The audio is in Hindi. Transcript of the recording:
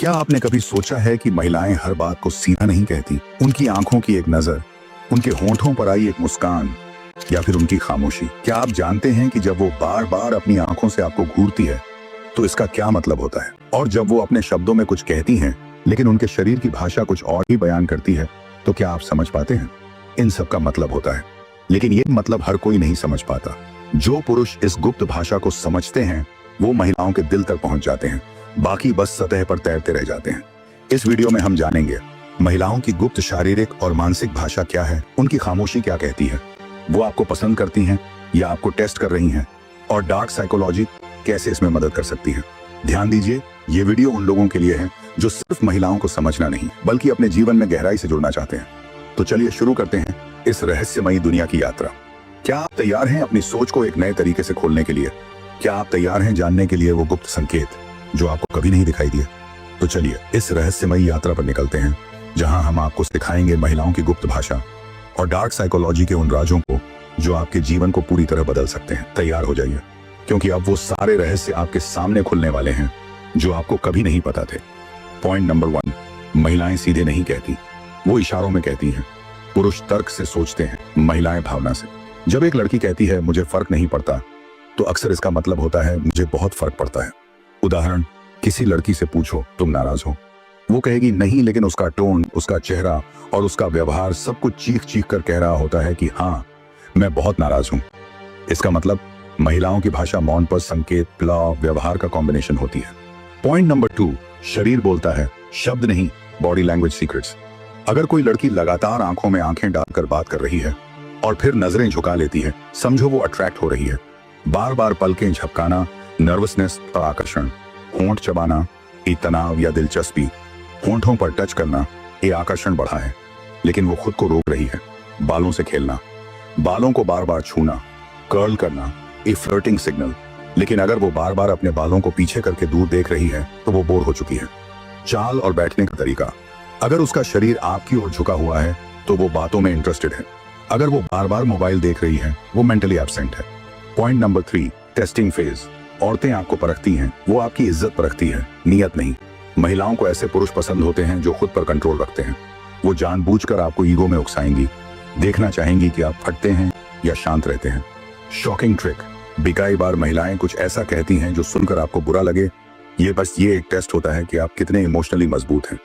क्या आपने कभी सोचा है कि महिलाएं हर बात को सीधा नहीं कहती? उनकी आंखों की एक नजर, उनके होंठों पर आई एक मुस्कान या फिर उनकी खामोशी। क्या आप जानते हैं कि जब वो बार बार अपनी आंखों से आपको घूरती है तो इसका क्या मतलब होता है? और जब वो अपने शब्दों में कुछ कहती हैं लेकिन उनके शरीर की भाषा कुछ और ही बयान करती है, तो क्या आप समझ पाते हैं? इन सब का मतलब होता है, लेकिन ये मतलब हर कोई नहीं समझ पाता। जो पुरुष इस गुप्त भाषा को समझते हैं वो महिलाओं के दिल तक पहुंच जाते हैं, बाकी बस सतह पर तैरते रह जाते हैं। इस वीडियो में हम जानेंगे महिलाओं की गुप्त शारीरिक और मानसिक भाषा क्या है, उनकी खामोशी क्या कहती है, वो आपको पसंद करती हैं या आपको टेस्ट कर रही हैं, और डार्क साइकोलॉजी कैसे इसमें मदद कर सकती है। ध्यान दीजिए, ये वीडियो उन लोगों के लिए है जो सिर्फ महिलाओं को समझना नहीं बल्कि अपने जीवन में गहराई से जुड़ना चाहते हैं। तो चलिए शुरू करते हैं इस रहस्यमयी दुनिया की यात्रा। क्या आप तैयार हैं अपनी सोच को एक नए तरीके से खोलने के लिए? क्या आप तैयार हैं जानने के लिए वो गुप्त संकेत जो आपको कभी नहीं दिखाई दिए? तो चलिए इस रहस्यमयी यात्रा पर निकलते हैं, जहां हम आपको सिखाएंगे महिलाओं की गुप्त भाषा और डार्क साइकोलॉजी के उन राजों को जो आपके जीवन को पूरी तरह बदल सकते हैं। तैयार हो जाइए, क्योंकि अब वो सारे रहस्य आपके सामने खुलने वाले हैं जो आपको कभी नहीं पता थे। पॉइंट नंबर 1, महिलाएं सीधे नहीं कहती, वो इशारों में कहती हैं। पुरुष तर्क से सोचते हैं, महिलाएं भावना से। जब एक लड़की कहती है मुझे फर्क नहीं पड़ता, तो अक्सर इसका मतलब होता है मुझे बहुत फर्क पड़ता है। उदाहरण, किसी लड़की से पूछो तुम नाराज हो, वो कहेगी नहीं, लेकिन उसका टोन, उसका चेहरा और उसका व्यवहार सब कुछ चीख चीख कर कह रहा होता है कि हाँ, मैं बहुत नाराज हूं। इसका मतलब महिलाओं की भाषा मौन पर संकेत, पुलाव, व्यवहार का कॉम्बिनेशन होती है। पॉइंट नंबर 2, शरीर बोलता है, शब्द नहीं, बॉडी लैंग्वेज सीक्रेट्स। अगर कोई लड़की लगातार आंखों में आंखें डालकर बात कर रही है और फिर नजरें झुका लेती है, समझो वो अट्रैक्ट हो रही है। बार बार पलकें झपकाना, नर्वसनेस पर आकर्षण, होंठ चबाना, ये तनाव या दिलचस्पी, होंठों पर टच करना, ये आकर्षण बढ़ा है। लेकिन वो खुद को रोक रही है। बालों से खेलना, बालों को बार बार छूना, कर्ल करना, ये फ्लर्टिंग सिग्नल। लेकिन अगर वो बार बार अपने बालों को पीछे करके दूर देख रही है तो वो बोर हो चुकी है। चाल और बैठने का तरीका, अगर उसका शरीर आपकी ओर झुका हुआ है तो वो बातों में इंटरेस्टेड है। अगर वो बार बार मोबाइल देख रही है, वो मेंटली एब्सेंट है। Point number 3, testing phase. औरतें आपको परखती हैं, वो आपकी इज्जत परखती है, नियत नहीं। महिलाओं को ऐसे पुरुष पसंद होते हैं जो खुद पर कंट्रोल रखते हैं। वो जानबूझकर आपको ईगो में उकसाएंगी, देखना चाहेंगी कि आप फटते हैं या शांत रहते हैं। शॉकिंग ट्रिक, कई बार महिलाएं कुछ ऐसा कहती हैं जो सुनकर आपको बुरा लगे। ये एक टेस्ट होता है कि आप कितने इमोशनली मजबूत हैं।